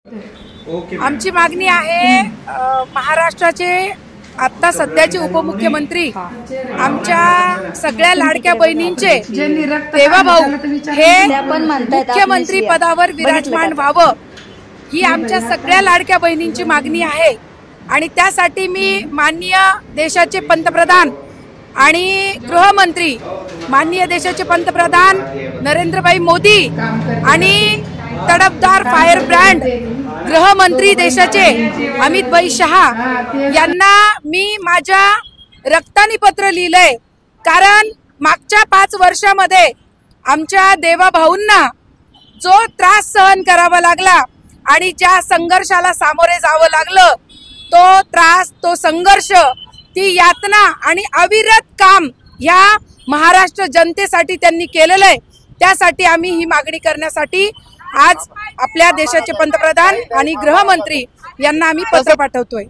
आमची मागणी आहे महाराष्ट्राचे आता सध्याचे उपमुख्यमंत्री आमच्या सगळ्या लाडक्या बहिणींचे देवाभाऊ हे मुख्यमंत्री पदावर विराजमान व्हावं ही आमच्या सगळ्या लाडक्या बहिणींची मागणी आहे। आणि त्यासाठी मी माननीय देशाचे पंतप्रधान आणि गृहमंत्री माननीय देशाचे पंतप्रधान नरेंद्रभाई मोदी आणि तडफदार फायर ब्रँड गृहमंत्री देशाचे अमितभाई शहा यांना मी माझ्या रक्तानी पत्र लिहिलंय। कारण मागच्या 5 वर्षामध्ये आमच्या देवाभाऊंना जो त्रास सहन करावा लागला आणि ज्या संघर्षाला सामोरे जावं लागलं तो त्रास, तो संघर्ष, ती यातना आणि अविरत काम या महाराष्ट्र जनतेसाठी त्यांनी केलेलं आहे। त्यासाठी आम्ही ही मागणी करण्यासाठी आज आपल्या देशाचे पंतप्रधान आणि गृहमंत्री यांना आम्ही पत्र पाठवतोय।